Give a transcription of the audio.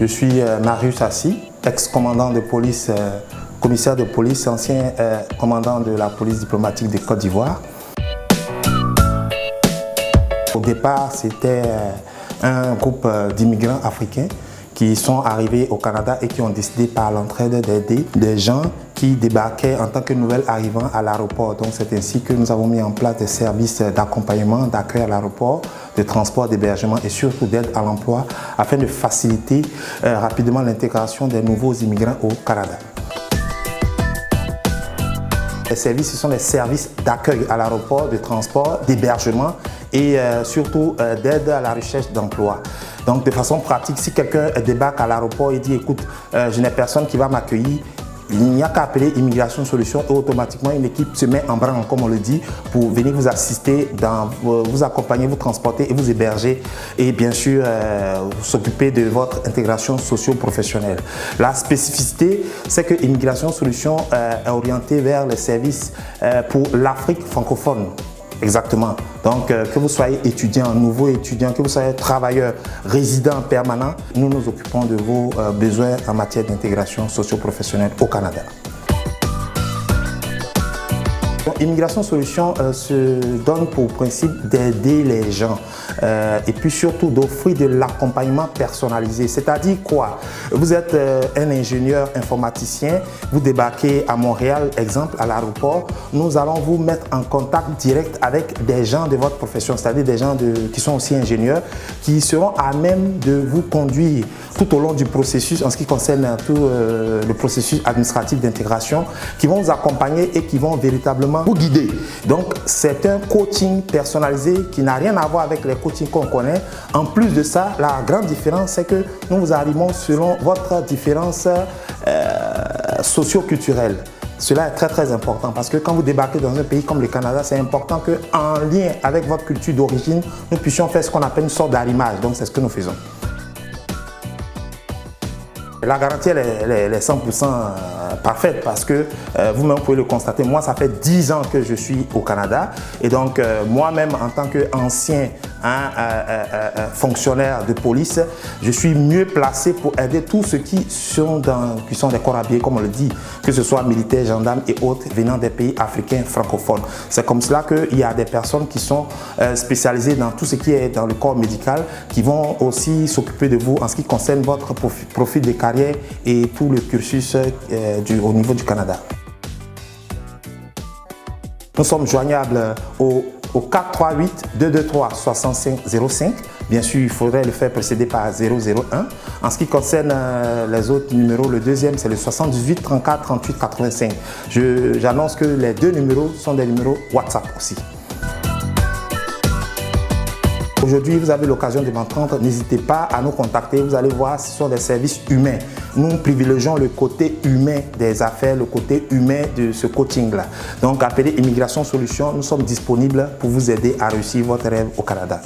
Je suis Marius Assi, ex-commandant de police, commissaire de police, ancien commandant de la police diplomatique de Côte d'Ivoire. Au départ, c'était un groupe d'immigrants africains qui sont arrivés au Canada et qui ont décidé par l'entraide d'aider des gens qui débarquaient en tant que nouvel arrivants à l'aéroport. Donc c'est ainsi que nous avons mis en place des services d'accompagnement, d'accueil à l'aéroport, de transport, d'hébergement et surtout d'aide à l'emploi afin de faciliter rapidement l'intégration des nouveaux immigrants au Canada. Les services, ce sont les services d'accueil à l'aéroport, de transport, d'hébergement et surtout d'aide à la recherche d'emploi. Donc de façon pratique, si quelqu'un débarque à l'aéroport et dit écoute, je n'ai personne qui va m'accueillir, il n'y a qu'à appeler Immigration Solutions et automatiquement une équipe se met en branle, comme on le dit, pour venir vous assister, vous accompagner, vous transporter et vous héberger et bien sûr s'occuper de votre intégration socio-professionnelle. La spécificité, c'est que Immigration Solutions est orientée vers les services pour l'Afrique francophone. Exactement. Donc, que vous soyez étudiant, nouveau étudiant, que vous soyez travailleur, résident permanent, nous nous occupons de vos besoins en matière d'intégration socio-professionnelle au Canada. Donc, Immigration Solutions se donne pour principe d'aider les gens et puis surtout d'offrir de l'accompagnement personnalisé. C'est-à-dire quoi? Vous êtes un ingénieur informaticien, vous débarquez à Montréal, exemple, à l'aéroport. Nous allons vous mettre en contact direct avec des gens de votre profession, c'est-à-dire des gens qui sont aussi ingénieurs, qui seront à même de vous conduire tout au long du processus en ce qui concerne tout le processus administratif d'intégration, qui vont vous accompagner et qui vont véritablement vous guider. Donc c'est un coaching personnalisé qui n'a rien à voir avec les coachings qu'on connaît. En plus de ça, la grande différence, c'est que nous vous arrivons selon votre différence socio-culturelle. Cela est très important parce que quand vous débarquez dans un pays comme le Canada, c'est important qu'en lien avec votre culture d'origine, nous puissions faire ce qu'on appelle une sorte d'arrimage. Donc c'est ce que nous faisons. La garantie elle est 100% parfaite parce que vous-même pouvez le constater. Moi, ça fait 10 ans que je suis au Canada et donc moi-même en tant qu'ancien fonctionnaire de police, je suis mieux placé pour aider tous ceux qui sont des corps habillés, comme on le dit, que ce soit militaires, gendarmes et autres venant des pays africains francophones. C'est comme cela qu'il y a des personnes qui sont spécialisées dans tout ce qui est dans le corps médical, qui vont aussi s'occuper de vous en ce qui concerne votre profil de carrière et tout le cursus au niveau du Canada. Nous sommes joignables au 438-223-6505. Bien sûr, il faudrait le faire précéder par 001. En ce qui concerne les autres numéros, le deuxième, c'est le 78 34 38 85. J'annonce que les deux numéros sont des numéros WhatsApp aussi. Aujourd'hui, vous avez l'occasion de m'entendre, n'hésitez pas à nous contacter, vous allez voir, ce sont des services humains. Nous privilégions le côté humain des affaires, le côté humain de ce coaching-là. Donc, appelez Immigration Solutions, nous sommes disponibles pour vous aider à réussir votre rêve au Canada.